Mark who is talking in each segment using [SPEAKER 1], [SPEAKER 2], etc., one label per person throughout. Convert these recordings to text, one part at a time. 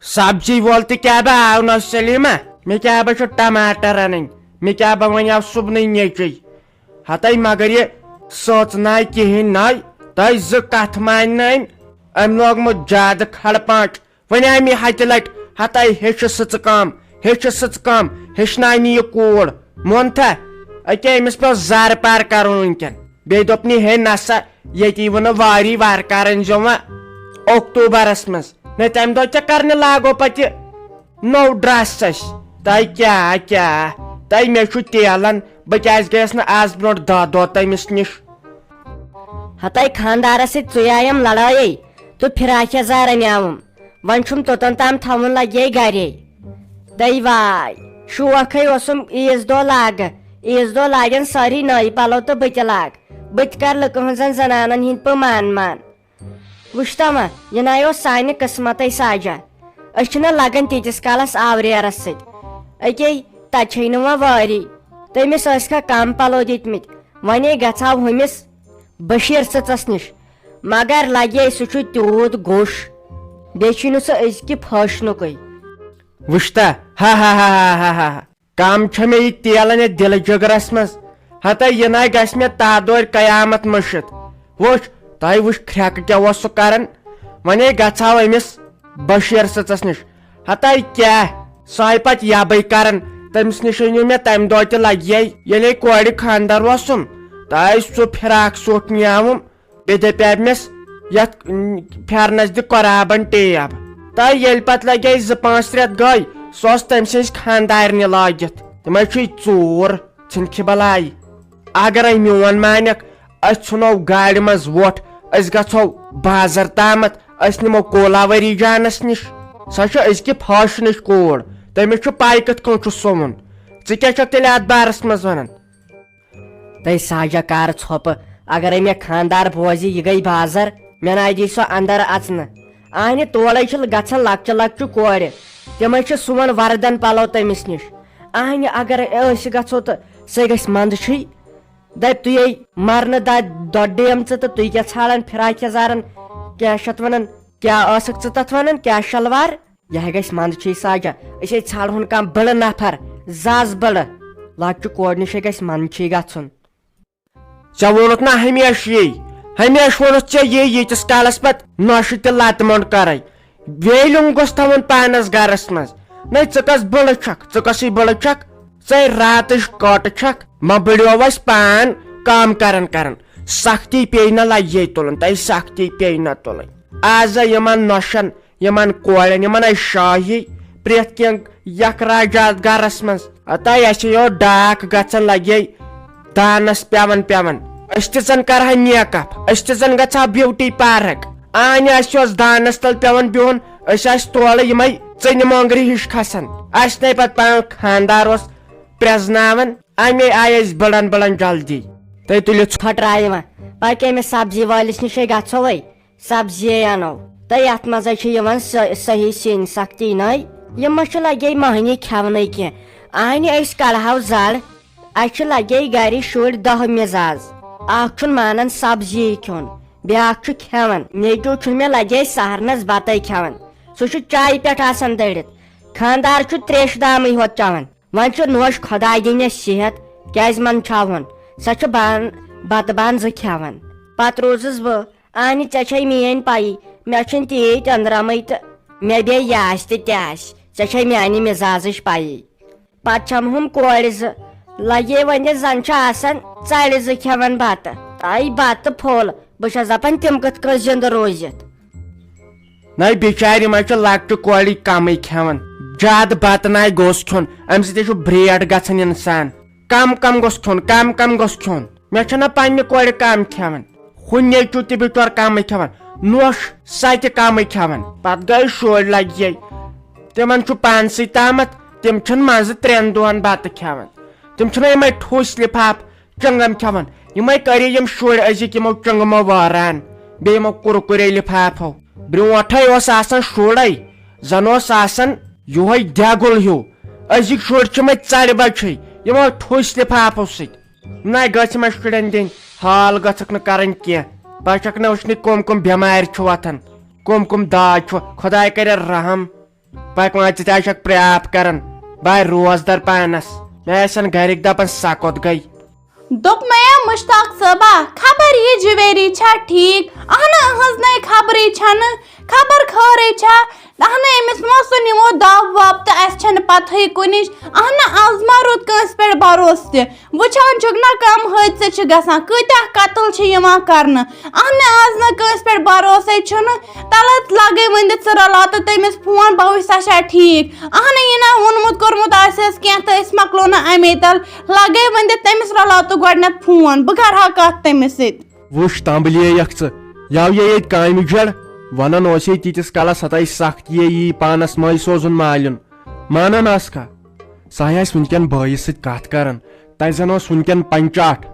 [SPEAKER 1] سبزی وول تہ کیا بہ آو نا سلیما مے کیا بہ ٹماٹر رنن مے کیا بہ ون آو صبح نیچے ہتائی مگر یہ سوچ نائے کہین نائے تہ ز کت مان نائن ام لوگمت زیادہ کھڑ پانچ ون آئی مے ہتہ لٹ ہتائی ہیچ سچ کام ہیچنائن یہ کوڑ مون تھا اکے امس پہ زار پار کرن ونکن بی دپنی ہے نسا یتی ون واری وار کرن جو اکتوبرس مز نہ تمہ دہ کرنے لاگو پتہ نو ڈرس تہ کیا تہ مے تیلن بہ کیاز گیس نا آز برو دہ دہ تمس نش
[SPEAKER 2] ہتائی خاندارس یم لڑائی تو فراک یزار انیاوم ون چھم توتن تام تھون لگے گرے دئی واے شوق اوسم عیز دہ لاگ عیز دہ لاگن ساری نئی پلو تو بت لاگ بت کر لکن ہن زنانن ہند پہ مان وشتما یہ نا سانہ قسمت ساجا اچھنا لگن تیتس کالس آوریرس ست اکے تچے نا واری تمس کا کم پلو دتمت ونے گھاو ہمس بشیر سٕژس نش مگر لگے سہ تیوت گوش بیٚیہِ سہ أزکہِ فٲشنُکٕے
[SPEAKER 1] وشتا ہا کم چھ مے یہ تیلن یہ دل جگرس مز ہتا یہ نا گھس مے تادور قیامت مشت وچ تہ وچ کھرک کیا سہ کران ونے گھاو امس بشیر سٕژس نش ہتا کیا سہ پتہ یبے کران تمس نش أنیو مے تمہ دہ تہ لگے ییٚلے کورِ خاندر اوسُم تہ سہ فراک سوٹ نیاوُم بیٚیہِ دپیمس یتھ پھیرنس دِ قرابن ٹیب تہ ییٚلہِ پتہٕ لگے 2-5 رٮ۪تھ گٔے سۄ ٲس تٔمۍ سٕنٛز خاندارنہِ لٲگِتھ تِمے چھُے ژوٗر ژھٕنکھِ بلاے اگرے میون مانکھ أسۍ ژھُنو گاڑِ منٛز ووٚٹھ أسۍ گژھو بازر تامتھ أسۍ نِمو کولاوری جانس نش سۄ چھِ أزکہِ فٲشنٕچ کوٗر تٔمِس چھُ پاے کِتھ کٔنۍ چھُ سووُن ژٕ کیٛاہ چھکھ تیٚلہِ اتھ بارس منٛز ونان
[SPEAKER 2] تہ ساجا کار ژھۄپہٕ اگرے مے خاندار بوزِ یہ گئی بازر مے ناے دی سۄ اندر اژنہٕ اہنہِ تولے چھ گژھان لکچہِ لکچہِ کورِ تمے چھ سُوان وردن پلو تمس نش اہنہِ اگر أسۍ گژھو تہ سۄ گژھِ منٛدچھٕے دپ تُہۍ مرنہٕ دۄڈیم ژٕ تہٕ تُہۍ کیٛاہ ژھانڈان فراک یزارن کیٛاہ چھِ اتھ ونان کیٛاہ ٲسکھ ژٕ تتھ ونان کیٛاہ شلوار یہ گژھِ منٛدچھٕے ساجا أسۍ ژھانڈہون کانٛہہ بٔڑٕ نفر زز بٔڑٕ لکچہِ کورِ نِش گژھِ منٛدچھٕے گژھُن
[SPEAKER 1] ژےٚ ووٚنُتھ نا ہمیشہ ووٚنُتھ ژےٚ ییٖتِس کالس پتہٕ نۄشہِ تہِ لتہٕ موٚنڈ کرے ویلِیُم گوٚژھ تھاوُن پانس گرس منٛز نہ ژٕ کس بٔڑٕ چھکھ ژٕ کسٕے بٔڑٕ چھکھ ژے راتٕچ کٔٹ چھکھ ما بٔڑیو اسہِ پان کٲم کران سختی پیٚیہِ نہٕ لگے تُلُن تۄہہِ سختی پیٚیہِ نہٕ تُلٕنۍ آز یِمن نۄشن یِمن کورٮ۪ن یِمن آیہِ شٲہی پرٛٮ۪تھ کینٛہہ یکھراجات گرس منٛز تۄہہِ اسہِ یورٕ ڈاک گژھان لگے دانس پیوان أسۍ تہِ زن کرہا نیک اپ أسۍ تہِ زن گژھہا بیوٹی پارک آنہِ اسہِ اوس دانس تل پیوان بِہُن أسۍ آسہِ تولہٕ یِمے ژٕنہِ مۄنگرِ ہِش کھسان اسہِ نے پتہٕ پنُن خاندار اوس پرٛزناوان امے آیہِ أسۍ بڑن جلدی تُہۍ تُلِو
[SPEAKER 2] پھٹرایہِ وۄنۍ پکہِ أمِس سبزی وٲلِس نِشے گژھو سبزی انو تہٕ یتھ منٛزے چھِ یِوان صحیح سِنۍ سختی نٔے یِم ما چھِ لگے مٔہنی کھٮ۪ونٕے کینٛہہ اہنہِ أسۍ کڑہو زر اسہِ چھِ لگے گرِ شُرۍ 10 مزاز اکھ چھُنہٕ مانان سبزی کھیوٚن بیاکھ چھُ کھٮ۪وان نیٚچوٗ چھُنہٕ مےٚ لگے سہرنس بتے کھٮ۪وان سُہ چھُ چایہِ پٮ۪ٹھ آسان دٔرِتھ خاندار چھُ تریشہِ دامٕے ہوت چٮ۪وان وۄنۍ چھُ نوش خۄداے دِنس صحت کیازِ منٛدچھاوُن سۄ چھِ بتہٕ بانہٕ 2 کھٮ۪وان پتہٕ روٗزٕس بہٕ اہنہِ ژےٚ چھے میٲنۍ پایی مےٚ چھُنہٕ تیٖتۍ أنٛدرمٕے تہٕ مےٚ بیٚیہِ یہِ آسہِ تہِ تہِ آسہِ ژےٚ چھے میانہِ مزازٕچ پایی پتہٕ چھم ہُم کورِ 2 لگے وۄنۍ زن چھُ آسان ژرِ 2 کھٮ۪وان بتہٕ آیہِ بتہٕ پھوٚل بہٕ چھس دپان تِم کِتھ کٔنۍ زِندٕ روٗزِتھ
[SPEAKER 1] نہ بِچارِ ما چھِ لکچہِ کورِ کمٕے کھٮ۪وان زیادٕ بتہٕ ناے گوٚژھ کھیوٚن امہِ سۭتۍ چھُ برٛیڈ گژھان انسان کم گوٚژھ کھیوٚن گوٚژھ کھیوٚن مےٚ چھنہ پننہِ کورِ کم کھٮ۪وان ہُہ نیٚچوٗ تہِ بِچور کمٕے کھٮ۪وان نوش سۄ تہِ کمٕے کھٮ۪وان پتہٕ گٔے شُرۍ لگے تِمن چھُ پانسٕے تامتھ تِم چھِنہٕ منٛزٕ 3 دۄہن بتہٕ کھٮ۪وان تِم چھِنہ یِمے ٹھوٗسۍ لفاف چنگم کھٮ۪وان یِمے کٔرِ یِم شُرۍ أزِکۍ یِمو چنگمو وٲران بیٚیہِ یِمو کُرکُرے لفافو برونٹھے اوس آسان شُرے زن اوس آسان یِہوے دٮ۪گُل ہیوٗ أزِکۍ شُرۍ چھِ یِمے ژرِ بچے یِمو ٹھوٗسۍ لفافو سۭتۍ نہ گژھِ یِمن شُرٮ۪ن دِنۍ حال گژھکھ نہٕ کرٕنۍ کینٛہہ بہٕ چھکھ نہٕ وٕچھنہِ کم بٮ۪مارِ چھُ وۄتھان کم داج چھُ خۄداے کرِ رحم پکوان ژٕ پریاپ کران بھائی روزدار پانس مےٚ آسن گرِکۍ دپان سکوت گئی
[SPEAKER 3] دوٚپ مےٚ مشتاق صٲبا خبر یہِ جویری چھا ٹھیک اہن اہنٛز نَے خبرٕے چھنہٕ خبر خٲرٕے چھا اہن أمِس ما سُہ نِمو دب وب تہٕ اَسہِ چھنہٕ پتہٕے کُنِچ اہن آز ما روٗد کٲنٛسہِ پٮ۪ٹھ بروسہٕ تہِ وٕچھان چھُکھ نا کم حٲدثہٕ چھِ گژھان کۭتیاہ قتل چھِ یِوان کرنہٕ اہن آز نہٕ کٲنٛسہِ پٮ۪ٹھ بروسے چھُنہٕ تلت لگے ؤنِتھ ژٕ رلاو تہٕ تٔمِس فون بہٕ وٕچھ سۄ چھا ٹھیک اہن یہِ نہ ووٚنمُت کوٚرمُت آسٮ۪س کینٛہہ تہٕ أسۍ مۄکلو نہٕ اَمے تل لگے ؤنِتھ تٔمِس رلاو تہٕ گۄڈنٮ۪تھ فون بہٕ کرٕ ہا کتھ تٔمِس سۭتۍ
[SPEAKER 1] وٕچھ تمبلے یکھ ژٕ یو یہ ییٚتہِ کامہِ جڑ ونان اوس یہِ تیٖتِس کالس ہتاے سختی یی پانس مٲلۍ سوزُن مالِیُن مانان آسکھا سۄ آسہِ وُنکٮ۪ن بٲیِس سۭتۍ کتھ کران تتہِ زن اوس وُنکٮ۪ن پنچاٹ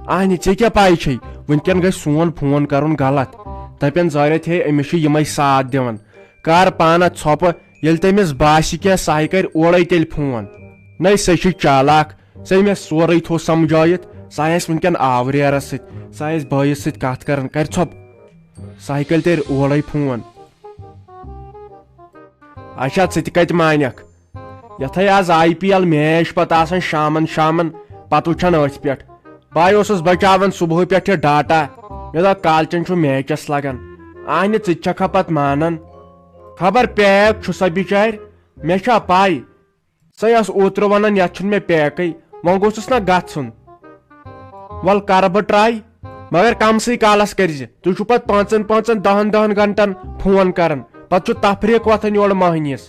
[SPEAKER 1] اہنہِ ژےٚ کیٛاہ پاے چھے وُنکٮ۪ن گژھِ سون فون کرُن غلط دپن ظٲہرت ہے أمِس چھُ یِمے ساتھ دِوان کر پانس ژھۄپہٕ ییٚلہِ تٔمِس باسہِ کینٛہہ سُہ کرِ اورے تیٚلہِ فون نَے سۄ چھِ چالاک ژےٚ مےٚ سورُے تھوٚو سمجٲیِتھ سۄ آسہِ وُنکٮ۪ن آورٮ۪رس سۭتۍ سۄ آسہِ بٲیِس سۭتۍ کتھ کران کر ژھۄپ سۄ کٔرِ تیٚلہِ اورے فون اچھا ژٕ تہِ کتہِ مانکھ یتھے آز IPL میچ پتہٕ آسان شامن پتہٕ وٕچھان أتھۍ پٮ۪ٹھ بہٕ اوسُس بچاوان صبحٲے پٮ۪ٹھ یہِ ڈاٹا مےٚ دوٚپ کالچن چھُ میچس لگان اہنہِ ژٕ تہِ چھکھا پتہٕ مانان خبر پیک چھُ سا بچارِ مےٚ چھا پاے سۄ ٲس اوترٕ ونان یتھ چھُنہٕ مےٚ پیکٕے وۄنۍ گوٚژھُس نا گژھُن ول کرٕ بہٕ ٹراے مگر کمسٕے کالس کٔرزِ تُہۍ چھُو پتہٕ پانٛژن 10 گنٹن فون کران پتہٕ چھُ تفریٖق وتھان یورٕ مٔہنِوِس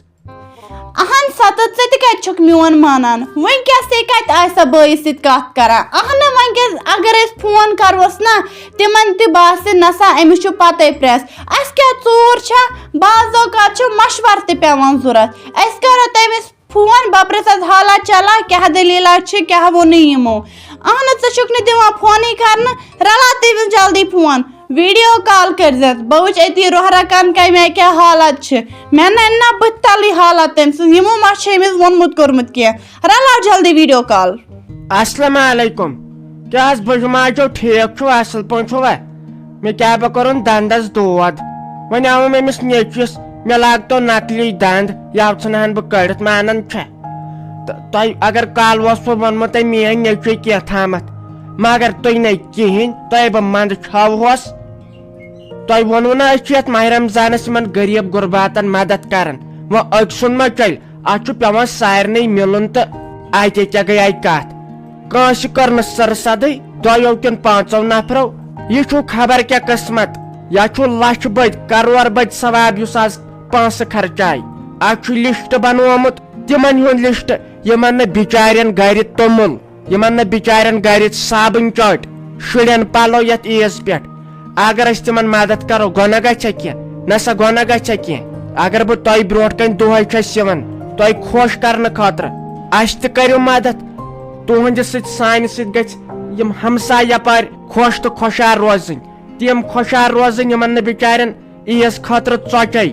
[SPEAKER 3] اہن ستت ژٕ تہِ کتہِ چھُکھ میون مانان وٕنکیٚسٕے کتہِ آسہِ سۄ بٲیِس سۭتۍ کتھ کران اہن وٕنکیٚس اگر أسۍ فون کروس نا تِمن تہِ باسہِ نسا أمِس چھُ پتے پریس اسہِ کیٛاہ ژوٗر چھا بعض اوقات چھُ مشور تہِ پیٚوان ضروٗرت أسۍ کرو تٔمِس فون بہٕ پرژھس حالا چلا کیٛاہ دٔلیٖلا چھِ کیٛاہ ووٚنُے یِمو اہن ژٕ چھُکھ نہٕ دِوان فونٕے کرنہٕ رلا تٔمِس جلدی فون ویڈیو کال کٔرزٮ۪س بہٕ وٕچھ أتی روہرکن کمہِ کیٛاہ حالت چھِ مےٚ ننہِ نا بٕتھِ تلٕے حالت تٔمۍ سٕنٛز یِمو ما چھِ أمِس ووٚنمُت کوٚرمُت کینٛہہ رلاو جلدی ویڈیو کال
[SPEAKER 1] السلام علیکم کیٛاہ حظ بُجماجو ٹھیٖک چھُو اصل پٲٹھۍ چھُوا مےٚ کیٛاہ بہٕ کوٚرُن دنٛدس دود وۄنۍ آوُم أمِس نیٚچوِس مےٚ لاگتو نقلی دنٛد یو ژھٕنہن بہٕ کٔڑِتھ مانان چھا تۄہہِ اگر کالہٕ اوسوٕ ووٚنمُت تۄہہِ میٲنۍ نیٚچوِ کینٛہہ تھامتھ مگر تُہۍ نَے کِہینۍ تۄہہِ بہٕ منٛدٕ چھاوہوس تۄہہِ ووٚنوٕ نا أسۍ چھِ یتھ ماہِ رمضانس یِمن غریٖب غُرباتن مدد کران وۄنۍ أکۍ سُنٛد ما چلہِ اتھ چھُ پیٚوان سارنٕے مِلُن تہٕ اتہِ کیٛاہ گٔیے کتھ کٲنٛسہِ کٔر نہٕ سرسدٕے 2 کِنہٕ 5 نفرو یہِ چھُ خبر کیٛاہ قٕسمت یا چھُ لچھ بٔدۍ کرور بٔدۍ ثواب یُس آز پونٛسہٕ خرچاے اتھ چھُ لسٹ بنومُت تِمن ہُنٛد لسٹ یِمن نہٕ بِچارٮ۪ن گرِ توٚمُل یِمن نہٕ بِچارٮ۪ن گرِ صابٕنۍ چٲٹۍ شُرٮ۪ن پلو یتھ عیٖز پٮ۪ٹھ اگر أسۍ تِمن مدد کرو گۄناہ گژھِ کینٛہہ نسا گۄناہ گژھِ کینٛہہ اگر بہٕ تۄہہِ برونٛٹھ کنہِ دۄہے چھس یِوان تۄہہِ خۄش کرنہٕ خٲطرٕ اسہِ تہِ کٔرِو مدد تُہنٛدِ سۭتۍ سانہِ سۭتۍ گژھِ یِم ہمساے یپارِ خۄش تہٕ خۄشحال روزٕنۍ تِم خۄشحال روزٕنۍ یِمن نہٕ بِچارٮ۪ن عیٖز خٲطرٕ ژۄچے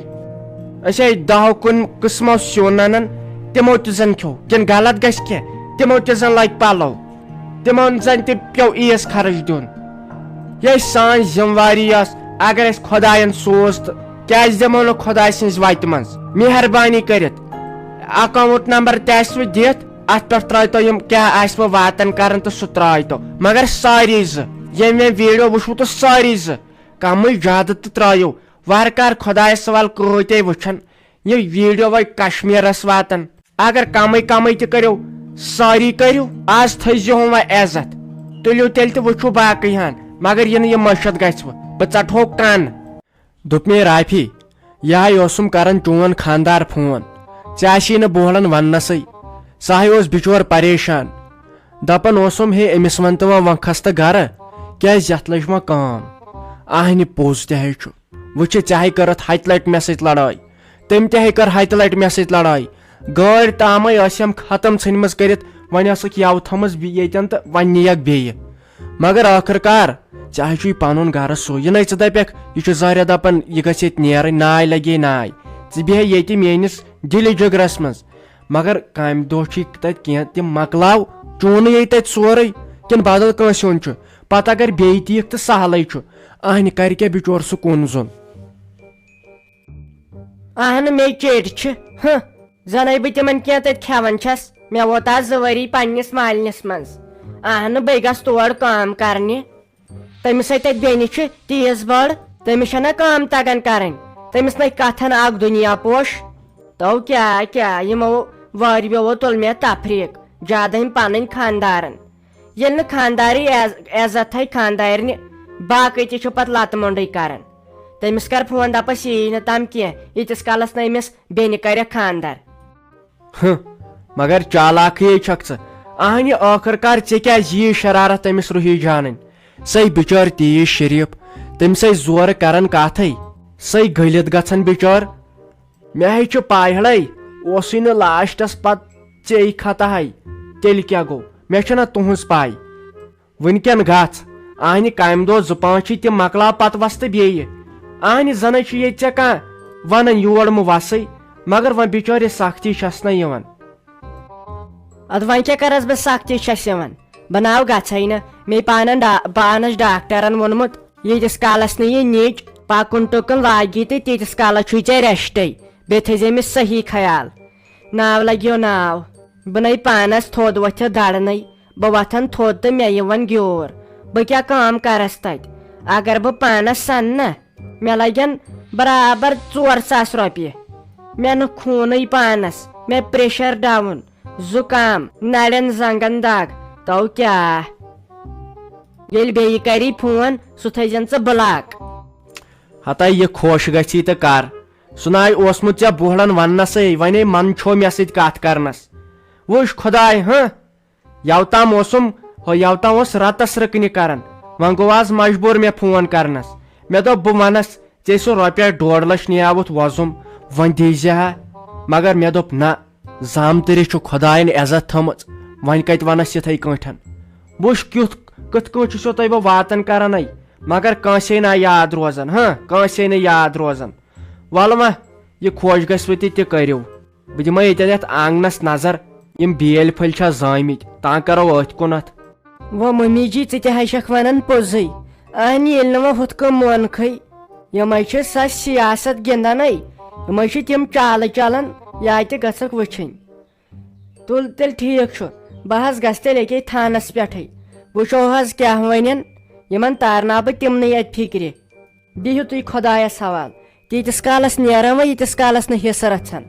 [SPEAKER 1] أسۍ 10 کُنہِ قٕسمو سیُن انان تِمو تہِ زن کھیوٚو کِنہٕ غلط گژھِ کینٛہہ تِمو تہِ زن لگہِ پلو تِمن زن تہِ پیٚو عیٖز خرٕچ دیُن یہ سان ذمہٕ واری ٲس اگر أسۍ خۄداین سوز تہٕ کیٛازِ دِمو نہٕ خۄداے سٕنٛزِ وتہِ منٛز مہربٲنی کٔرِتھ اکاونٹ نمبر تہِ آسوٕ دِتھ اتھ پٮ۪ٹھ ترٲیتو یِم کیٛاہ آسوٕ واتن کران تہٕ سُہ ترٲیتو مگر سٲری زٕ ییٚمۍ مےٚ ویڈیو وٕچھوٕ تہٕ سٲری زٕ کمٕے زیادٕ تہٕ ترٲیِو وارٕ کار خۄدایس سوال کۭتیاہ وٕچھن یہِ ویڈیو وٲتۍ کشمیٖرس واتن اگر کمٕے تہِ کٔرِو سٲری کٔرِو آز تھٲیزِہون وۄنۍ عزت تُلِو تیٚلہِ تہِ وٕچھو باقٕے ہن مگر یہِ نہٕ یہِ مٔشِد گژھوٕ بہٕ ژٹہو کن دوٚپ مے رافی یہے اوسُم کران چون خاندار فون ژےٚ آسی نہٕ بوہلن وننسٕے سہے اوس بِچور پریشان دپان اوسُم ہے أمِس ونتہٕ وۄنۍ کھس تہٕ گرٕ کیٛازِ یتھ لٔج وۄنۍ کٲم اہنہِ پوٚز تہِ ہے چھُ وٕچھِ ژےٚ ہے کٔرٕتھ 100 لٹہِ مےٚ سۭتۍ لڑٲے تٔمۍ تہِ ہے کٔر 100 لٹہِ مےٚ سۭتۍ لڑٲے گٲڑۍ تامے ٲسیم ختم ژھٕنمٕژ کٔرِتھ وۄنۍ ٲسٕکھ یَوٕ تھٲمٕژ ییٚتٮ۪ن تہٕ وۄنۍ نِیَکھ بیٚیہِ مگر ٲخٕر کار ژےٚ ہے چھُے پنُن گرٕ سُے یہِ نَے ژٕ دپکھ یہِ چھُ ظٲہرا دپان یہِ گژھِ ییٚتہِ نیرٕنۍ ناے لگے ناے ژٕ بیٚہے ییٚتہِ میٲنِس دِلہِ جگرس منٛز مگر کامہِ دۄہ چھُے تتہِ کینٛہہ تِم مکلاو چونٕے ییٚتہِ تتہِ سورُے کِنہٕ بدل کٲنٛسہِ ہُنٛد چھُ پتہٕ اگر بیٚیہِ تہِ یِکھ تہٕ سہلٕے چھُ اہنہِ کرِ کیٛاہ بِچور سُہ کُن زوٚن
[SPEAKER 2] اہن مے چیٚٹۍ چھِ زنے بہٕ تِمن کینٛہہ تتہِ کھٮ۪وان چھس مےٚ ووت آز 2 ؤری پننِس مالنِس منٛز اہنہٕ بہٕ گژھٕ تور کٲم کرنہِ تٔمِس ہے تتہِ بیٚنہِ چھِ تیٖژ بٔڑ تٔمِس چھنہ کٲم تگان کرٕنۍ تٔمِس نے کتھن اکھ دُنیا پوش تو کیٛاہ یِمو واریو تُل مےٚ تفریٖق زیادٕ پنٕنۍ خاندارن ییٚلہِ نہٕ خانداری عزت تھایہِ خاندارنہِ باقٕے تہِ چھُ پتہٕ لتہٕ مۄنڈٕے کران تٔمِس کر فون دپس یی نہٕ تام کینٛہہ ییٖتِس کالس نہٕ أمِس بیٚنہِ کرٮ۪کھ خاندر
[SPEAKER 1] مگر چالاکھٕے چھکھ ژٕ اہنہِ ٲخٕر کار ژےٚ کیٛازِ یی شرارت تٔمِس روحی جانٕنۍ سۄے بِچٲر تیٖژ شریٖف تٔمِسے زورٕ کران کتھے سۄے گٔلِتھ گژھان بِچٲر مےٚ ہے چھُ پاے اوسُے نہٕ لاسٹس پتہٕ ژےٚ خطاہے تیٚلہِ کیٛاہ گوٚو مےٚ چھنہ تُہنٛز پاے وٕنکٮ۪ن گژھ اہنہِ کامہِ دۄہ 2-5 چھِ تِم مۄکلاو پتہٕ وستہٕ بیٚیہِ اہنہِ زنے چھُ ییٚتہِ ژےٚ کانٛہہ ونان یور مہٕ وسٕے مگر وۄنۍ بِچٲرِ سختی چھس نہ یِوان
[SPEAKER 2] ادٕ وۄنۍ کیٛاہ کرس بہٕ سختی چھس یِوان بہٕ ناو گژھے نہٕ مے پانس ڈاکٹرن ووٚنمُت ییٖتِس کالس نہٕ یہِ نِچ پکُن ٹُکُن لاگی تہٕ تیٖتِس کالس چھُے ژےٚ ریسٹے بیٚیہِ تھٲیزِ أمِس صحیح خیال ناو لگیو ناو بہٕ نے پانس تھوٚد ؤتھِتھ دڑنٕے بہٕ وتھن تھوٚد تہٕ مےٚ یِوان گیوٗر بہٕ کیٛاہ کٲم کرس تتہِ اگر بہٕ پانس سنہٕ نا مےٚ لگن برابر 4,000 رۄپیہِ مےٚ نہٕ خوٗنٕے پانس مےٚ پریشر ڈاوُن زُکام نرٮ۪ن زنگن دگ تو کیٛاہ ییٚلہِ بیٚیہِ کری فون سُہ تھٲیزن ژٕ بلاک
[SPEAKER 1] ہتا یہِ خۄش گژھی تہٕ کر سُہ ناے اوسمُت ژےٚ بوہڑن وننسے ونے من چھو مےٚ سۭتۍ کتھ کرنس وٕچھ خۄداے یوتام اوسُم یوتام اوس رتس رٕکنہِ کران وۄنۍ گوٚو آز مجبوٗر مےٚ فون کرنس مےٚ دوٚپ بہٕ ونس ژےٚ سُہ رۄپیس 1.5 لچھ نیاوُتھ وۄزُم وۄنۍ دیٖزِ ہا مگر مےٚ دوٚپ نہ زامتٕرِس چھُ خۄداین عزت تھٲمٕژ وۄنۍ کتہِ ونس یِتھٕے کٲٹھۍ وٕچھ کِتھ کٲٹھۍ چھُسو تۄہہِ بہٕ واتان کرنے مگر کٲنٛسے نہ یاد روزان کٲنٛسے نہٕ یاد روزان ولہٕ وۄنۍ یہِ خۄش گژھوٕ تہِ کٔرِو بہٕ دِمے ییٚتٮ۪ن یتھ آنگنس نظر یِم بیلۍ پھٔلۍ چھا زٲمٕتۍ تاں کرو أتھۍ کُنتھ
[SPEAKER 2] وۄنۍ ممی جی ژٕ تہِ ہے چھکھ ونان پوٚزُے اہنہِ ییٚلہِ نہٕ وۄنۍ ہُتھ کٔنۍ مونکھٕے یِمے چھِ سۄ سیاست گِنٛدانے یِمے چھِ تِم چالہٕ چلان یا تہِ گژھکھ وٕچھِنۍ تُل تیٚلہِ ٹھیٖک چھُ بہٕ حظ گژھٕ تیٚلہِ ییٚکے تھانس پٮ۪ٹھٕے وٕچھو حظ کیٛاہ ونن یِمن تارناو بہٕ تِمنٕے اتہِ فِکرِ بِہِو تُہۍ خۄدایس حوال تیٖتِس کالس نیران وۄنۍ ییٖتِس کالس نہٕ حِصہٕ رژھان